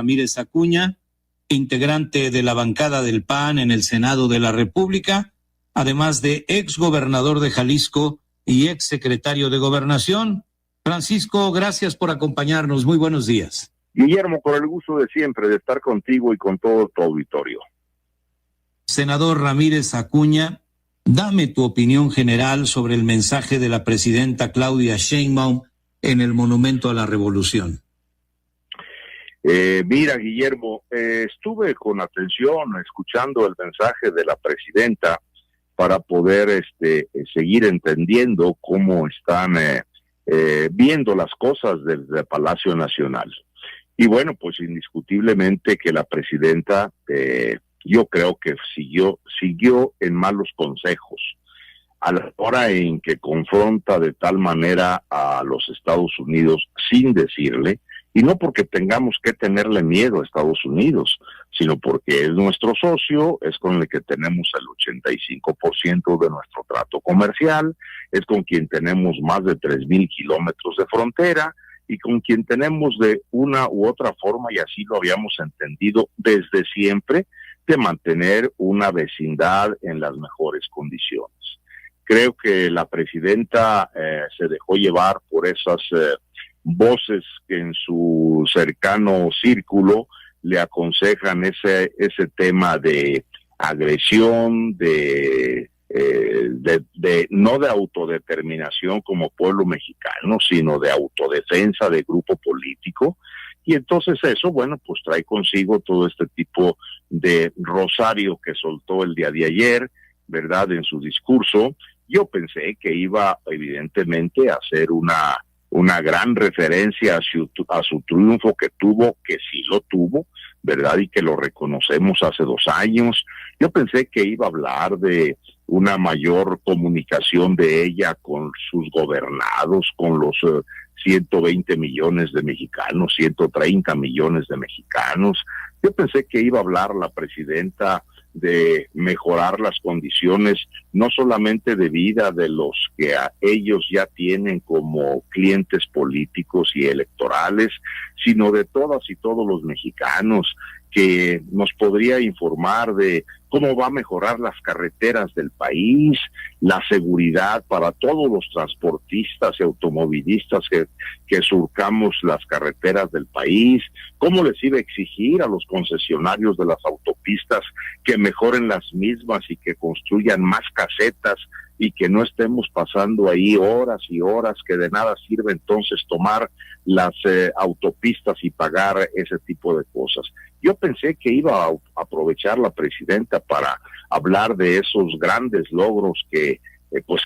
Ramírez Acuña, integrante de la bancada del PAN en el Senado de la República, además de exgobernador de Jalisco y exsecretario de Gobernación. Francisco, gracias por acompañarnos. Muy buenos días. Guillermo, con el gusto de siempre de estar contigo y con todo tu auditorio. Senador Ramírez Acuña, dame tu opinión general sobre el mensaje de la presidenta Claudia Sheinbaum en el Monumento a la Revolución. Mira, Guillermo, estuve con atención escuchando el mensaje de la presidenta para poder seguir entendiendo cómo están viendo las cosas desde Palacio Nacional. Y bueno, pues indiscutiblemente que la presidenta, yo creo que siguió en malos consejos a la hora en que confronta de tal manera a los Estados Unidos sin decirle, y no porque tengamos que tenerle miedo a Estados Unidos, sino porque es nuestro socio, es con el que tenemos el 85% de nuestro trato comercial, es con quien tenemos más de 3,000 kilómetros de frontera, y con quien tenemos de una u otra forma, y así lo habíamos entendido desde siempre, de mantener una vecindad en las mejores condiciones. Creo que la presidenta se dejó llevar por esas voces que en su cercano círculo le aconsejan ese tema de agresión, de no de autodeterminación como pueblo mexicano, sino de autodefensa de grupo político. Y entonces eso, bueno, pues trae consigo todo este tipo de rosario que soltó el día de ayer, ¿verdad?, en su discurso. Yo pensé que iba evidentemente a hacer una gran referencia a su triunfo que tuvo, que sí lo tuvo, ¿verdad?, y que lo reconocemos hace 2 años. Yo pensé que iba a hablar de una mayor comunicación de ella con sus gobernados, con los 120 millones de mexicanos, 130 millones de mexicanos. Yo pensé que iba a hablar la presidenta de mejorar las condiciones, no solamente de vida de los que a ellos ya tienen como clientes políticos y electorales, sino de todas y todos los mexicanos, que nos podría informar de cómo va a mejorar las carreteras del país, la seguridad para todos los transportistas y automovilistas que surcamos las carreteras del país, cómo les iba a exigir a los concesionarios de las autopistas que mejoren las mismas y que construyan más casetas y que no estemos pasando ahí horas y horas, que de nada sirve entonces tomar las autopistas y pagar ese tipo de cosas. Yo pensé que iba a aprovechar la presidenta para hablar de esos grandes logros que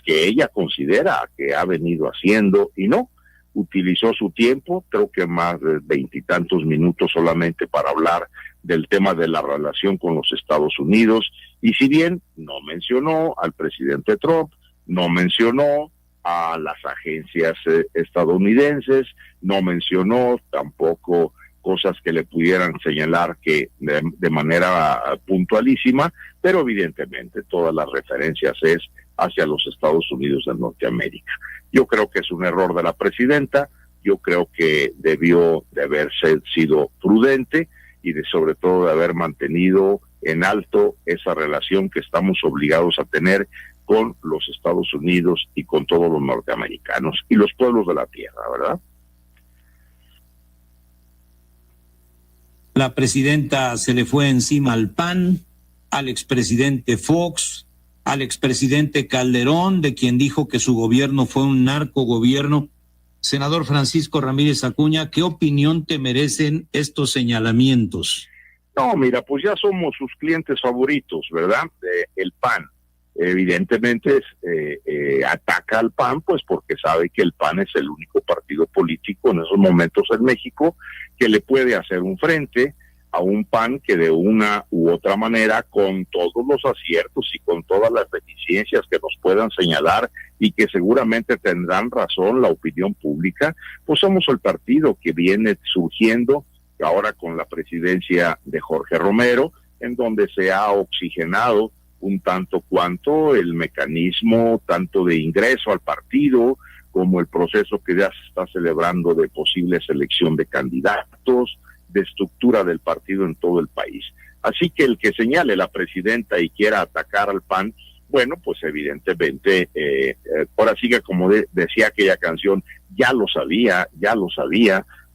ella considera que ha venido haciendo, y no, utilizó su tiempo, creo que más de 20 y tantos minutos solamente para hablar del tema de la relación con los Estados Unidos, y si bien no mencionó al presidente Trump, no mencionó a las agencias estadounidenses, no mencionó tampoco cosas que le pudieran señalar que de manera puntualísima, pero evidentemente todas las referencias es hacia los Estados Unidos de Norteamérica. Yo creo que es un error de la presidenta, yo creo que debió de haberse sido prudente y sobre todo de haber mantenido en alto esa relación que estamos obligados a tener con los Estados Unidos y con todos los norteamericanos y los pueblos de la tierra, ¿verdad? La presidenta se le fue encima al PAN, al expresidente Fox, al expresidente Calderón, de quien dijo que su gobierno fue un narcogobierno. Senador Francisco Ramírez Acuña, ¿qué opinión te merecen estos señalamientos? No, mira, pues ya somos sus clientes favoritos, ¿verdad? El PAN. Evidentemente ataca al PAN, pues porque sabe que el PAN es el único partido político en esos momentos en México que le puede hacer un frente a un PAN que de una u otra manera, con todos los aciertos y con todas las deficiencias que nos puedan señalar y que seguramente tendrán razón la opinión pública, pues somos el partido que viene surgiendo ahora con la presidencia de Jorge Romero, en donde se ha oxigenado un tanto cuanto el mecanismo tanto de ingreso al partido como el proceso que ya se está celebrando de posible selección de candidatos, de estructura del partido en todo el país. Así que el que señale la presidenta y quiera atacar al PAN, bueno, pues evidentemente, ahora sigue como decía aquella canción, ya lo sabía,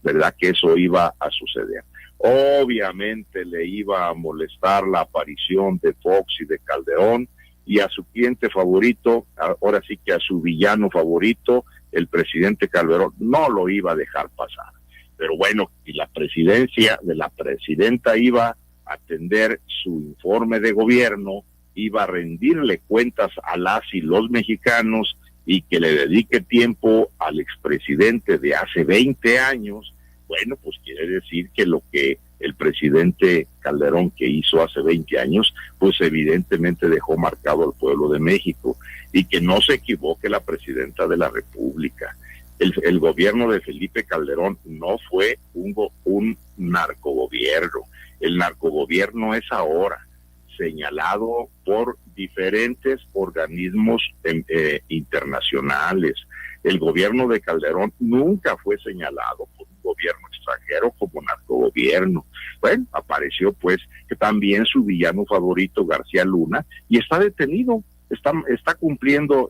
¿verdad? Que eso iba a suceder. Obviamente le iba a molestar la aparición de Fox y de Calderón, y a su cliente favorito, ahora sí que a su villano favorito, el presidente Calderón, no lo iba a dejar pasar. Pero bueno, y la presidencia de la presidenta iba a atender su informe de gobierno, iba a rendirle cuentas a las y los mexicanos, y que le dedique tiempo al expresidente de hace 20 años, bueno, pues quiere decir que lo que el presidente Calderón que hizo hace 20 años, pues evidentemente dejó marcado al pueblo de México, y que no se equivoque la presidenta de la República. El gobierno de Felipe Calderón no fue un narcogobierno. El narcogobierno es ahora señalado por diferentes organismos internacionales. El gobierno de Calderón nunca fue señalado por un gobierno extranjero como narcogobierno. Bueno, apareció pues que también su villano favorito, García Luna, y está detenido, está cumpliendo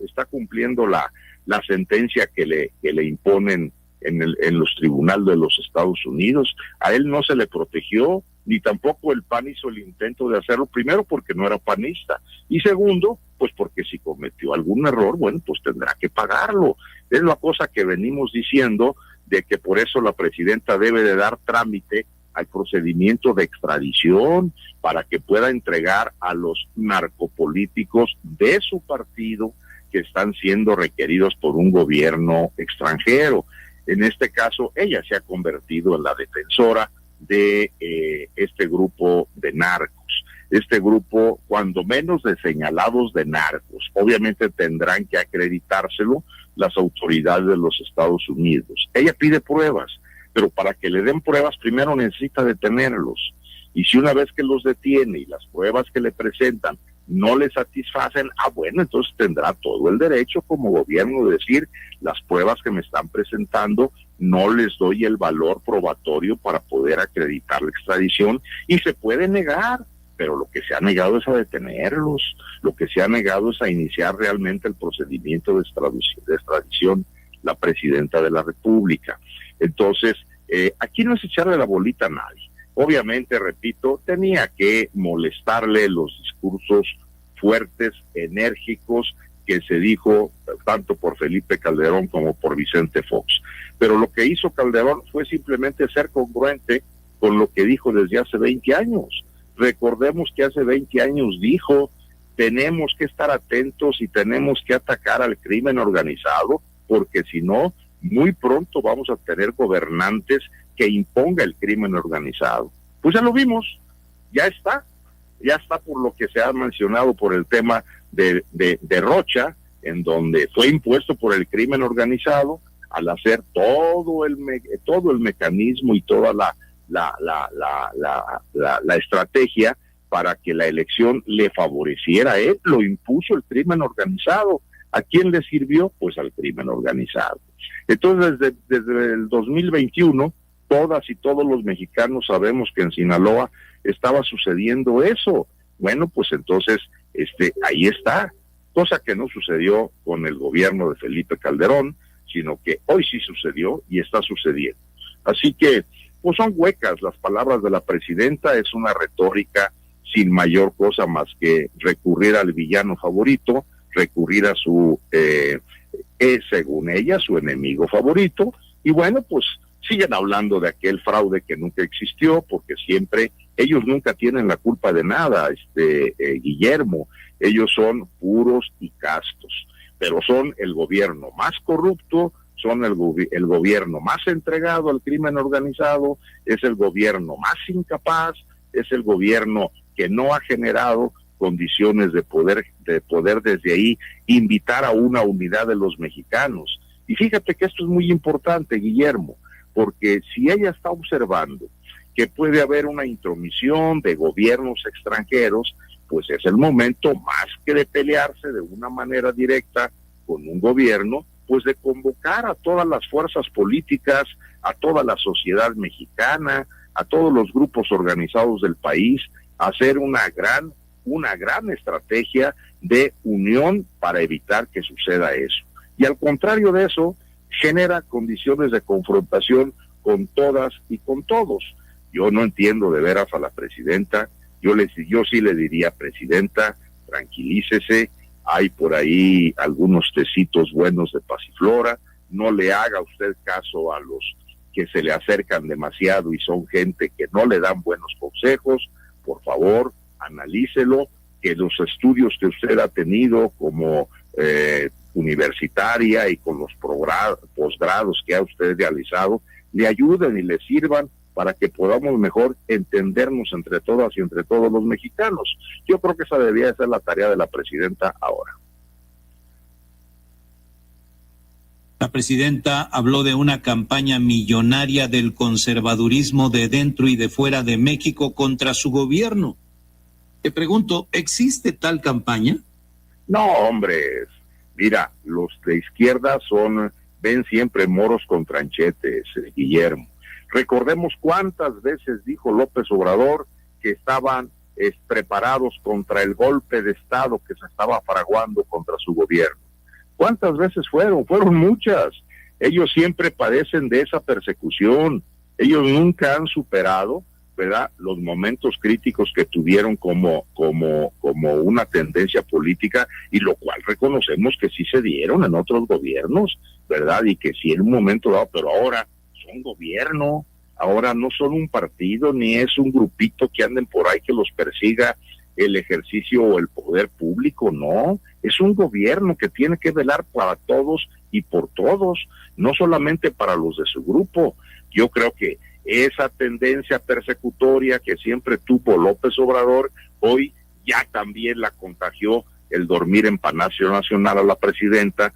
la sentencia que le imponen en los tribunales de los Estados Unidos. A él no se le protegió, ni tampoco el PAN hizo el intento de hacerlo, primero porque no era panista, y segundo, pues porque si cometió algún error, bueno, pues tendrá que pagarlo. Es la cosa que venimos diciendo, de que por eso la presidenta debe de dar trámite al procedimiento de extradición para que pueda entregar a los narcopolíticos de su partido que están siendo requeridos por un gobierno extranjero. En este caso, ella se ha convertido en la defensora de este grupo de narcos. Este grupo, cuando menos de señalados de narcos, obviamente tendrán que acreditárselo las autoridades de los Estados Unidos. Ella pide pruebas, pero para que le den pruebas primero necesita detenerlos. Y si una vez que los detiene y las pruebas que le presentan no le satisfacen, bueno, entonces tendrá todo el derecho como gobierno de decir, las pruebas que me están presentando no les doy el valor probatorio para poder acreditar la extradición, y se puede negar, pero lo que se ha negado es a detenerlos, lo que se ha negado es a iniciar realmente el procedimiento de extradición la presidenta de la República. Entonces, aquí no es echarle la bolita a nadie. Obviamente, repito, tenía que molestarle los discursos fuertes, enérgicos, que se dijo tanto por Felipe Calderón como por Vicente Fox. Pero lo que hizo Calderón fue simplemente ser congruente con lo que dijo desde hace 20 años. Recordemos que hace 20 años dijo, tenemos que estar atentos y tenemos que atacar al crimen organizado, porque si no, muy pronto vamos a tener gobernantes que imponga el crimen organizado. Pues ya lo vimos, ya está por lo que se ha mencionado por el tema de Rocha, en donde fue impuesto por el crimen organizado al hacer todo el mecanismo y toda la estrategia para que la elección le favoreciera a él, lo impuso el crimen organizado. ¿A quién le sirvió? Pues al crimen organizado. Entonces, desde el 2021, todas y todos los mexicanos sabemos que en Sinaloa estaba sucediendo eso. Bueno, pues entonces, ahí está, cosa que no sucedió con el gobierno de Felipe Calderón, sino que hoy sí sucedió y está sucediendo. Así que, pues son huecas las palabras de la presidenta, es una retórica sin mayor cosa más que recurrir al villano favorito, recurrir a su, según ella, su enemigo favorito, y bueno, pues siguen hablando de aquel fraude que nunca existió, porque siempre, ellos nunca tienen la culpa de nada, Guillermo, ellos son puros y castos, pero son el gobierno más corrupto, son el gobierno más entregado al crimen organizado, es el gobierno más incapaz, es el gobierno que no ha generado condiciones de poder desde ahí invitar a una unidad de los mexicanos. Y fíjate que esto es muy importante, Guillermo, porque si ella está observando que puede haber una intromisión de gobiernos extranjeros, pues es el momento, más que de pelearse de una manera directa con un gobierno, pues de convocar a todas las fuerzas políticas, a toda la sociedad mexicana, a todos los grupos organizados del país a hacer una gran estrategia de unión para evitar que suceda eso. Y al contrario de eso, genera condiciones de confrontación con todas y con todos. Yo no entiendo de veras a la presidenta. Yo sí le diría, presidenta, tranquilícese, hay por ahí algunos tecitos buenos de pasiflora, no le haga usted caso a los que se le acercan demasiado y son gente que no le dan buenos consejos. Por favor, analícelo, que los estudios que usted ha tenido como universitaria y con los posgrados que ha usted realizado, le ayuden y le sirvan para que podamos mejor entendernos entre todas y entre todos los mexicanos. Yo creo que esa debería ser la tarea de la presidenta ahora. La presidenta habló de una campaña millonaria del conservadurismo de dentro y de fuera de México contra su gobierno. Te pregunto, ¿existe tal campaña? No, hombre, mira, los de izquierda ven siempre moros con tranchetes, Guillermo. Recordemos cuántas veces dijo López Obrador que estaban preparados contra el golpe de Estado que se estaba fraguando contra su gobierno. ¿Cuántas veces fueron? Fueron muchas. Ellos siempre padecen de esa persecución. Ellos nunca han superado, ¿verdad?, los momentos críticos que tuvieron como una tendencia política, y lo cual reconocemos que sí se dieron en otros gobiernos, ¿verdad? Y que sí en un momento dado, pero ahora son gobierno, ahora no son un partido, ni es un grupito que anden por ahí que los persiga el ejercicio o el poder público, no, es un gobierno que tiene que velar para todos y por todos, no solamente para los de su grupo. Yo creo que esa tendencia persecutoria que siempre tuvo López Obrador, hoy ya también la contagió el dormir en Palacio Nacional a la presidenta,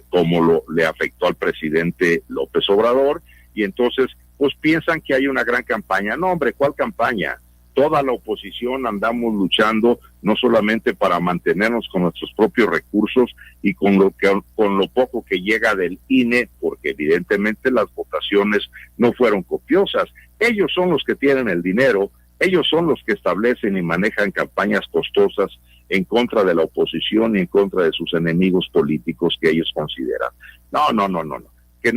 como le afectó al presidente López Obrador, y entonces pues piensan que hay una gran campaña. No, hombre, ¿cuál campaña? Toda la oposición andamos luchando no solamente para mantenernos con nuestros propios recursos y con lo poco que llega del INE, porque evidentemente las votaciones no fueron copiosas. Ellos son los que tienen el dinero, ellos son los que establecen y manejan campañas costosas en contra de la oposición y en contra de sus enemigos políticos que ellos consideran. No. Que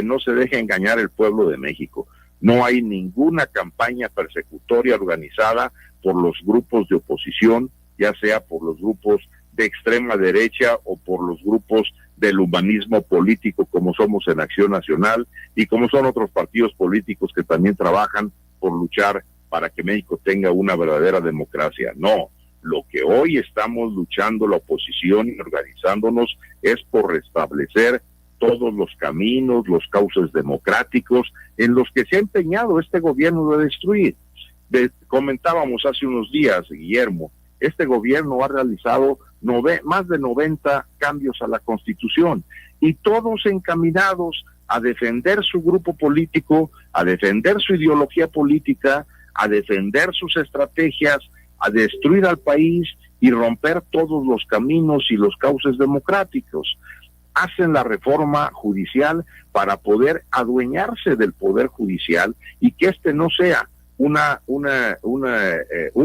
no se deje engañar el pueblo de México. No hay ninguna campaña persecutoria organizada por los grupos de oposición, ya sea por los grupos de extrema derecha o por los grupos del humanismo político como somos en Acción Nacional y como son otros partidos políticos que también trabajan por luchar para que México tenga una verdadera democracia. No, lo que hoy estamos luchando la oposición y organizándonos es por restablecer todos los caminos, los cauces democráticos en los que se ha empeñado este gobierno de destruir. Comentábamos hace unos días, Guillermo, este gobierno ha realizado más de 90 cambios a la Constitución y todos encaminados a defender su grupo político, a defender su ideología política, a defender sus estrategias, a destruir al país y romper todos los caminos y los cauces democráticos. Hacen la reforma judicial para poder adueñarse del poder judicial y que este no sea un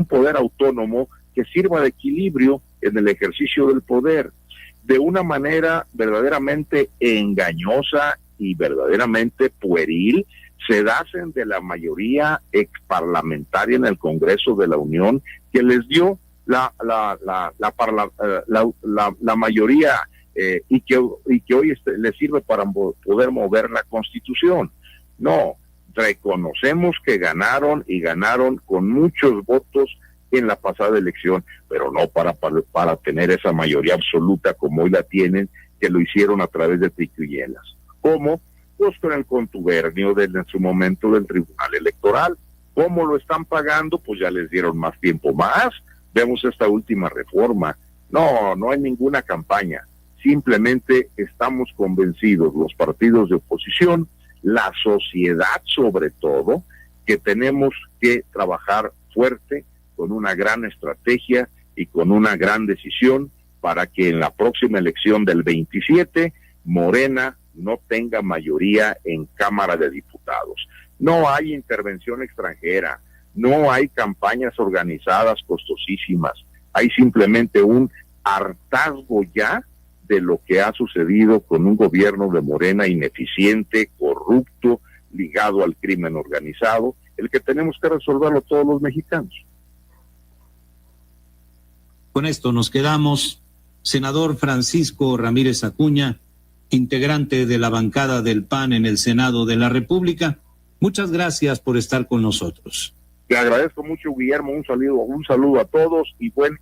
poder autónomo que sirva de equilibrio en el ejercicio del poder. De una manera verdaderamente engañosa y verdaderamente pueril, se hacen de la mayoría exparlamentaria en el Congreso de la Unión que les dio la mayoría y que hoy le sirve para poder mover la Constitución. No, reconocemos que ganaron y ganaron con muchos votos en la pasada elección, pero no para tener esa mayoría absoluta como hoy la tienen, que lo hicieron a través de triquiñuelas. ¿Cómo? Pues con el contubernio en su momento del Tribunal Electoral. ¿Cómo lo están pagando? Pues ya les dieron más tiempo más. Vemos esta última reforma. No hay ninguna campaña. Simplemente estamos convencidos, los partidos de oposición, la sociedad sobre todo, que tenemos que trabajar fuerte, con una gran estrategia y con una gran decisión para que en la próxima elección del 27, Morena no tenga mayoría en Cámara de Diputados. No hay intervención extranjera, no hay campañas organizadas costosísimas, hay simplemente un hartazgo ya de lo que ha sucedido con un gobierno de Morena ineficiente, corrupto, ligado al crimen organizado, el que tenemos que resolverlo todos los mexicanos. Con esto nos quedamos. Senador Francisco Ramírez Acuña, integrante de la bancada del PAN en el Senado de la República, muchas gracias por estar con nosotros. Te agradezco mucho, Guillermo, un saludo a todos y buen